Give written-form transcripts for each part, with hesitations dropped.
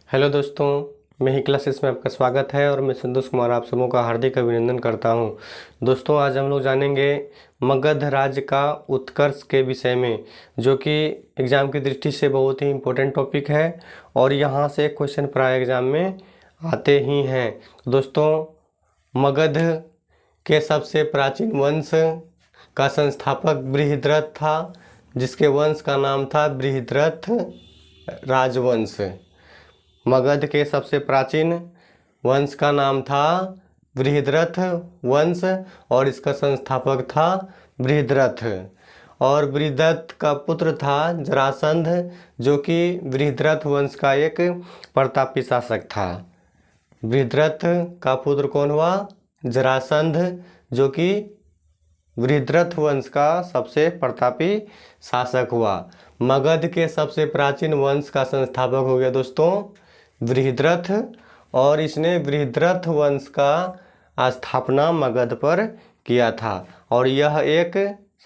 Hello दोस्तों, मेरी classes में आपका स्वागत है और मैं संतोष कुमार आप सबों का हार्दिक अभिनंदन करता हूं। दोस्तों, आज हम लोग जानेंगे मगध राज्य का उत्कर्ष के विषय में, जो कि एग्ज़ाम की दृष्टि से बहुत ही इम्पोर्टेंट टॉपिक है और यहां से क्वेश्चन प्राय एग्ज़ाम में आते ही हैं। दोस्तों, मगध के सबसे प्राचीन वंश का संस्थापक बृहद्रथ था, जिसके वंश का नाम था बृहद्रथ राजवंश। मगध के सबसे प्राचीन वंश का नाम था बृहद्रथ वंश और इसका संस्थापक था बृहद्रथ। और बृहद्रथ का पुत्र था जरासंध, जो कि बृहद्रथ वंश का एक प्रतापी शासक था। बृहद्रथ का पुत्र कौन हुआ? जरासंध, जो कि बृहद्रथ वंश का सबसे प्रतापी शासक हुआ। मगध के सबसे प्राचीन वंश का संस्थापक हो गया दोस्तों बृहद्रथ, और इसने बृहद्रथ वंश का स्थापना मगध पर किया था और यह एक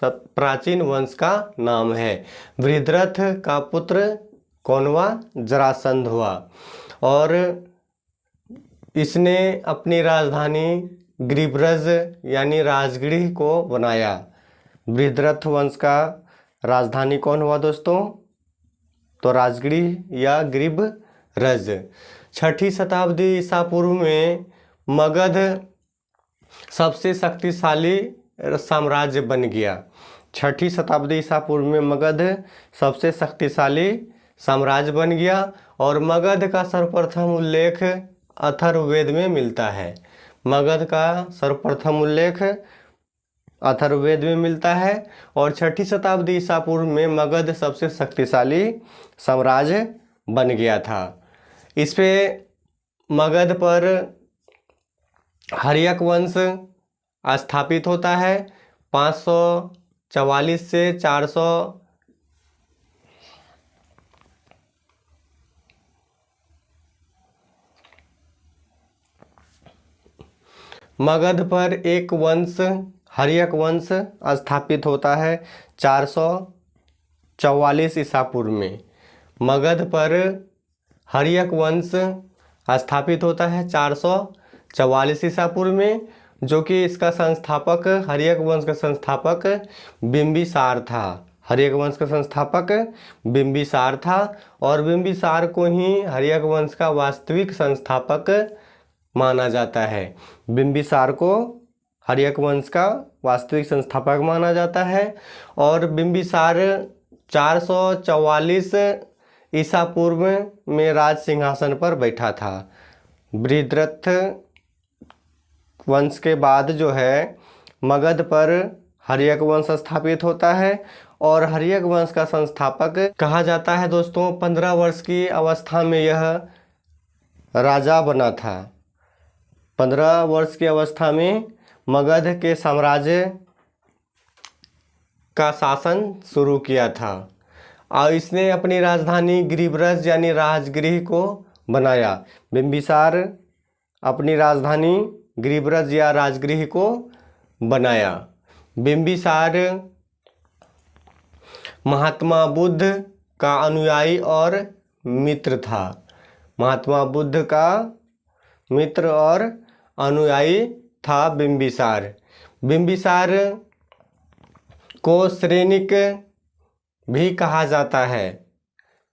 प्राचीन वंश का नाम है। बृहद्रथ का पुत्र कौन हुआ? जरासंध हुआ और इसने अपनी राजधानी गिरिब्रज यानी राजगृह को बनाया। बृहद्रथ वंश का राजधानी कौन हुआ दोस्तों? तो राजगृह या गिरिब्रज। 6ठी शताब्दी ईसा पूर्व में मगध सबसे शक्तिशाली साम्राज्य बन गया। 6ठी शताब्दी ईसा पूर्व में मगध सबसे शक्तिशाली साम्राज्य बन गया और मगध का सर्वप्रथम उल्लेख अथर्ववेद में मिलता है। मगध का सर्वप्रथम उल्लेख अथर्ववेद में मिलता है और 6ठी शताब्दी ईसा पूर्व में मगध सबसे शक्तिशाली साम्राज्य बन गया था। इस पे मगध पर हर्यक वंश स्थापित होता है 544 से 400 मगध पर एक वंश हर्यक वंश स्थापित होता है 444 ईसा पूर्व में। मगध पर हर्यक वंश स्थापित होता है 444 ईसा पूर्व में, जो कि इसका संस्थापक हर्यक वंश का संस्थापक बिंबिसार था। हर्यक वंश का संस्थापक बिंबिसार था और बिंबिसार को ही हर्यक वंश का वास्तविक संस्थापक माना जाता है। बिंबिसार को हर्यक वंश का वास्तविक संस्थापक माना जाता है और बिंबिसार 444 ईसा पूर्व में राज सिंहासन पर बैठा था। बृहद्रथ वंश के बाद जो है मगध पर हर्यक वंश स्थापित होता है और हर्यक वंश का संस्थापक कहा जाता है दोस्तों। 15 वर्ष की अवस्था में यह राजा बना था। 15 वर्ष की अवस्था में मगध के साम्राज्य का शासन शुरू किया था और इसने अपनी राजधानी गिरिब्रज यानी राजगृह को बनाया। बिंबिसार अपनी राजधानी गिरिब्रज या राजगृह को बनाया। बिंबिसार महात्मा बुद्ध का अनुयायी और मित्र था। महात्मा बुद्ध का मित्र और अनुयायी था बिंबिसार। बिंबिसार को सैनिक भी कहा जाता है।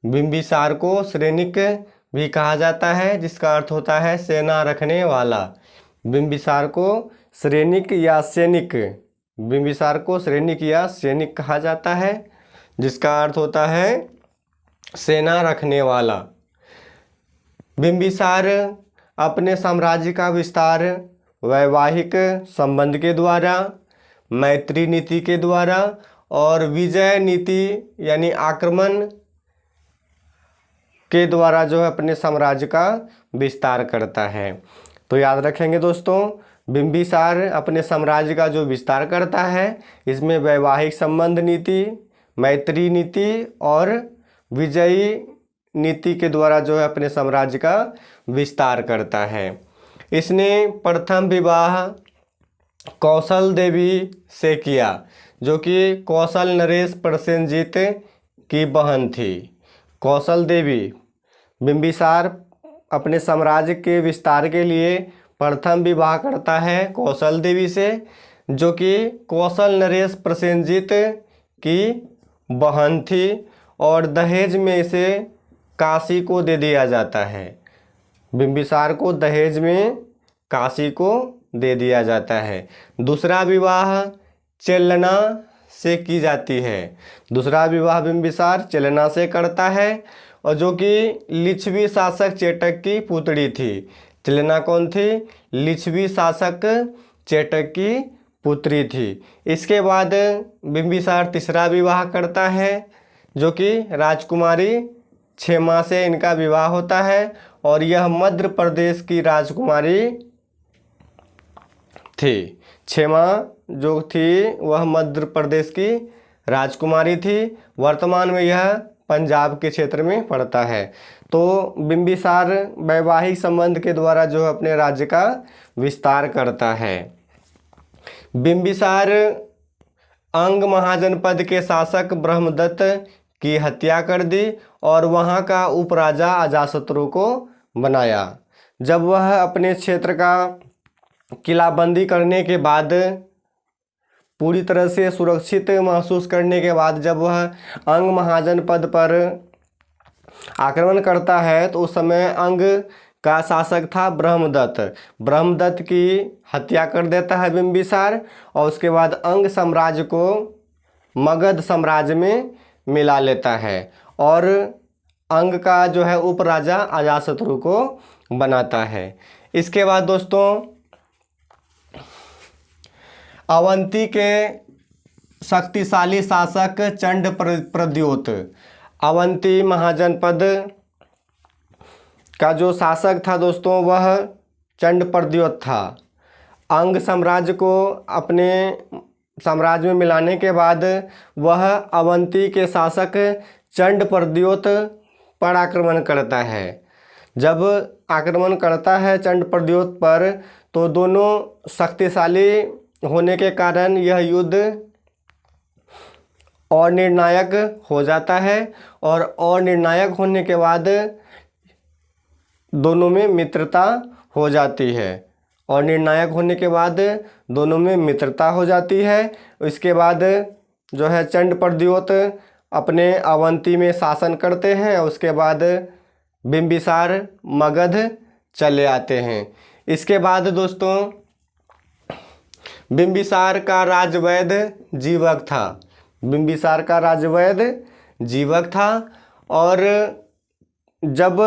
बिंबिसार को सैनिक भी कहा जाता है, जिसका अर्थ होता है सेना रखने वाला। बिंबिसार को सैनिक या सैनिक बिंबिसार को सैनिक या सैनिक कहा जाता है, जिसका अर्थ होता है सेना रखने वाला। बिंबिसार अपने साम्राज्य का विस्तार वैवाहिक संबंध के द्वारा, मैत्री नीति के द्वारा और विजय नीति यानी आक्रमण के द्वारा जो है अपने साम्राज्य का विस्तार करता है। तो याद रखेंगे दोस्तों, बिंबिसार अपने साम्राज्य का जो विस्तार करता है, इसमें वैवाहिक संबंध नीति, मैत्री नीति और विजयी नीति के द्वारा जो है अपने साम्राज्य का विस्तार करता है। इसने प्रथम विवाह कौशल देवी से किया, जो कि कौशल नरेश प्रसेनजीत की बहन थी। कौशल देवी बिंबिसार अपने साम्राज्य के विस्तार के लिए प्रथम विवाह करता है कौशल देवी से, जो कि कौशल नरेश प्रसेनजीत की बहन थी, और दहेज में इसे काशी को दे दिया जाता है। बिंबिसार को दहेज में काशी को दे दिया जाता है। दूसरा विवाह चेलना से की जाती है। दूसरा विवाह बिंबिसार चेलना से करता है, और जो कि लिच्छवी शासक चेटक की पुत्री थी। चेलना कौन थी? लिच्छवी शासक चेटक की पुत्री थी। इसके बाद बिंबिसार तीसरा विवाह करता है, जो कि राजकुमारी क्षेमा से इनका विवाह होता है, और यह मध्य प्रदेश की राजकुमारी थी। क्षेमा जो थी वह मध्य प्रदेश की राजकुमारी थी। वर्तमान में यह पंजाब के क्षेत्र में पड़ता है। तो बिंबिसार वैवाहिक संबंध के द्वारा जो अपने राज्य का विस्तार करता है। बिंबिसार अंग महाजनपद के शासक ब्रह्मदत्त की हत्या कर दी और वहाँ का उपराजा अजातशत्रु को बनाया। जब वह अपने क्षेत्र का किलाबंदी करने के बाद, पूरी तरह से सुरक्षित महसूस करने के बाद, जब वह अंग महाजनपद पर आक्रमण करता है, तो उस समय अंग का शासक था ब्रह्मदत्त। ब्रह्मदत्त की हत्या कर देता है बिंबिसार, और उसके बाद अंग साम्राज्य को मगध साम्राज्य में मिला लेता है, और अंग का जो है उपराजा अजातशत्रु को बनाता है। इसके बाद दोस्तों अवंती के शक्तिशाली शासक चंड प्रद्योत, अवंती महाजनपद का जो शासक था दोस्तों वह चंड प्रद्योत था। अंग साम्राज्य को अपने साम्राज्य में मिलाने के बाद वह अवंती के शासक चंड प्रद्योत पर आक्रमण करता है। जब आक्रमण करता है चंड प्रद्योत पर, तो दोनों शक्तिशाली होने के कारण यह युद्ध और निर्णायक हो जाता है, और निर्णायक होने के बाद दोनों में मित्रता हो जाती है, और निर्णायक होने के बाद दोनों में मित्रता हो जाती है। इसके बाद जो है चंड प्रद्योत अपने अवंती में शासन करते हैं, और उसके बाद बिंबिसार मगध चले आते हैं। इसके बाद दोस्तों बिंबिसार का राजवैद जीवक था। बिंबिसार का राजवैद जीवक था, और जब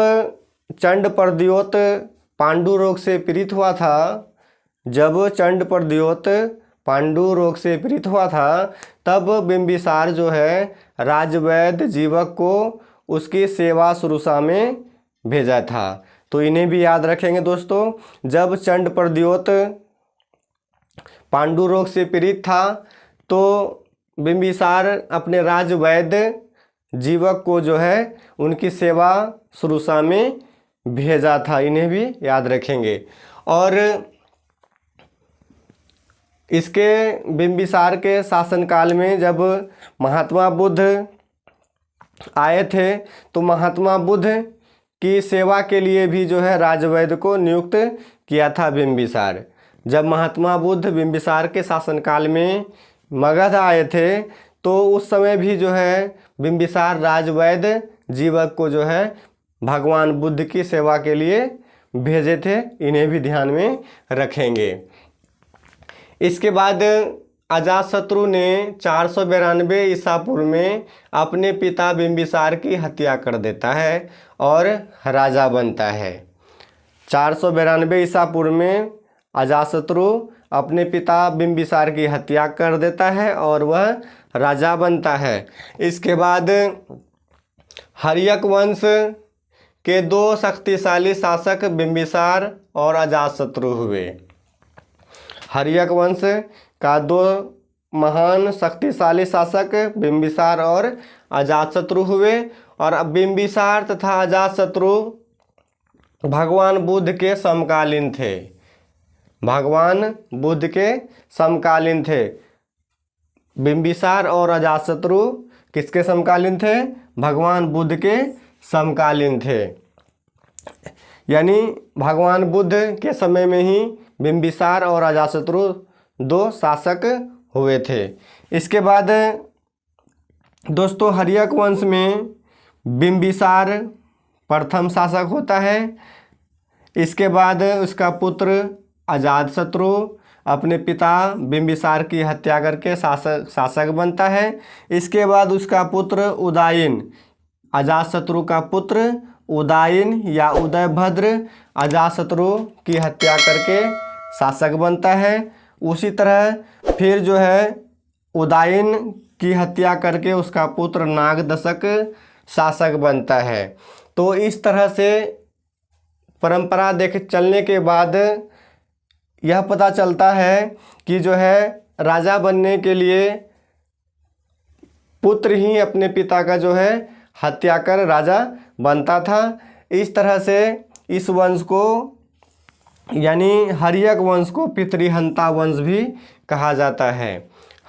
चंड प्रद्योत पांडु रोग से पीड़ित हुआ था, जब चंड प्रद्योत पांडु रोग से पीड़ित हुआ था, तब बिंबिसार जो है राजवैद जीवक को उसकी सेवा शुरूशा में भेजा था। तो इन्हें भी याद रखेंगे दोस्तों। जब चंड प्रद्योत पांडु रोग से पीड़ित था, तो बिंबिसार अपने राजवैद जीवक को जो है उनकी सेवा शुरूशा में भेजा था। इन्हें भी याद रखेंगे। और इसके बिंबिसार के शासनकाल में जब महात्मा बुद्ध आए थे, तो महात्मा बुद्ध की सेवा के लिए भी जो है राजवैद को नियुक्त किया था बिंबिसार। जब महात्मा बुद्ध बिंबिसार के शासनकाल में मगध आए थे, तो उस समय भी जो है बिंबिसार राजवैद जीवक को जो है भगवान बुद्ध की सेवा के लिए भेजे थे। इन्हें भी ध्यान में रखेंगे। इसके बाद अजातशत्रु ने 492 ईसा पूर्व में अपने पिता बिंबिसार की हत्या कर देता है और राजा बनता है। 492 ईसा पूर्व में अजातशत्रु अपने पिता बिंबिसार की हत्या कर देता है और वह राजा बनता है। इसके बाद हर्यक वंश के दो शक्तिशाली शासक बिंबिसार और अजातशत्रु हुए। हर्यक वंश का दो महान शक्तिशाली शासक बिंबिसार और अजातशत्रु हुए, और बिंबिसार तथा अजातशत्रु भगवान बुद्ध के समकालीन थे। भगवान बुद्ध के समकालीन थे। बिंबिसार और अजातशत्रु किसके समकालीन थे? भगवान बुद्ध के समकालीन थे। यानी भगवान बुद्ध के समय में ही बिंबिसार और अजातशत्रु दो शासक हुए थे। इसके बाद दोस्तों हर्यक वंश में बिंबिसार प्रथम शासक होता है। इसके बाद उसका पुत्र अजातशत्रु अपने पिता बिंबिसार की हत्या करके शासक बनता है। इसके बाद उसका पुत्र उदयन, अजातशत्रु का पुत्र उदयन या उदयभद्र अजातशत्रु की हत्या करके शासक बनता है। उसी तरह फिर जो है उदयन की हत्या करके उसका पुत्र नागदशक शासक बनता है। तो इस तरह से परंपरा चलने के बाद यह पता चलता है कि जो है राजा बनने के लिए पुत्र ही अपने पिता का जो है हत्या कर राजा बनता था। इस तरह से इस वंश को यानी हर्यक वंश को पितृहंता वंश भी कहा जाता है।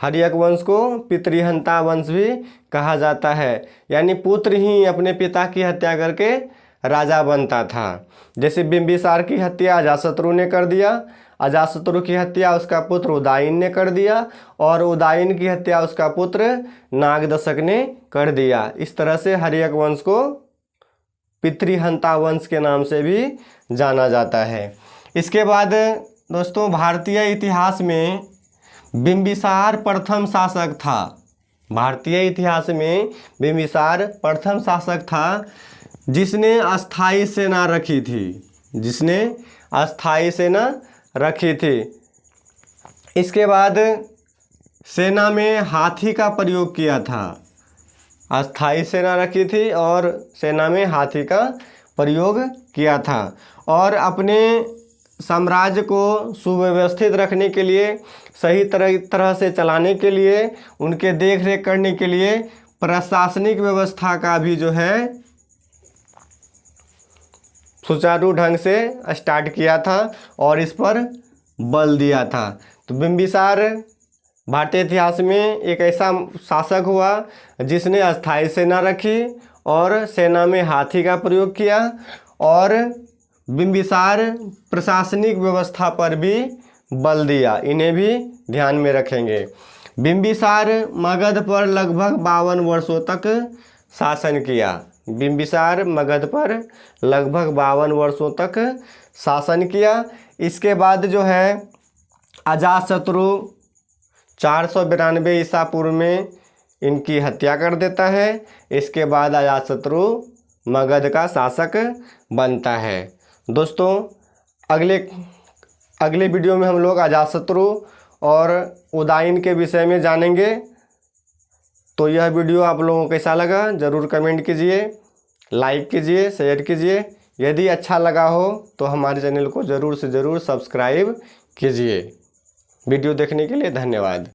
हर्यक वंश को पितृहंता वंश भी कहा जाता है, यानी पुत्र ही अपने पिता की हत्या करके राजा बनता था। जैसे बिंबिसार की हत्या अजातशत्रु ने कर दिया, अजातशत्रु की हत्या उसका पुत्र उदयन ने कर दिया और उदयन की हत्या उसका पुत्र नागदशक ने कर दिया। इस तरह से हर्यक वंश को पितृहंता वंश के नाम से भी जाना जाता है। इसके बाद दोस्तों भारतीय इतिहास में बिंबिसार प्रथम शासक था। भारतीय इतिहास में बिंबिसार प्रथम शासक था जिसने अस्थाई सेना रखी थी, जिसने अस्थाई सेना रखी थी। इसके बाद सेना में हाथी का प्रयोग किया था। अस्थाई सेना रखी थी और सेना में हाथी का प्रयोग किया था और अपने साम्राज्य को सुव्यवस्थित रखने के लिए, सही तरह से चलाने के लिए, उनके देख रेख करने के लिए प्रशासनिक व्यवस्था का भी जो है सुचारू ढंग से स्टार्ट किया था और इस पर बल दिया था। तो बिंबिसार भारतीय इतिहास में एक ऐसा शासक हुआ जिसने अस्थाई सेना रखी और सेना में हाथी का प्रयोग किया और बिंबिसार प्रशासनिक व्यवस्था पर भी बल दिया। इन्हें भी ध्यान में रखेंगे। बिंबिसार मगध पर लगभग 52 वर्षों तक शासन किया। बिंबिसार मगध पर लगभग 52 वर्षों तक शासन किया। इसके बाद जो है अजातशत्रु 492 ईसा पूर्व में इनकी हत्या कर देता है। इसके बाद अजातशत्रु मगध का शासक बनता है। दोस्तों अगले वीडियो में हम लोग अजातशत्रु और उदयन के विषय में जानेंगे। तो यह वीडियो आप लोगों को कैसा लगा ज़रूर कमेंट कीजिए, लाइक कीजिए, शेयर कीजिए। यदि अच्छा लगा हो तो हमारे चैनल को ज़रूर से ज़रूर सब्सक्राइब कीजिए। वीडियो देखने के लिए धन्यवाद।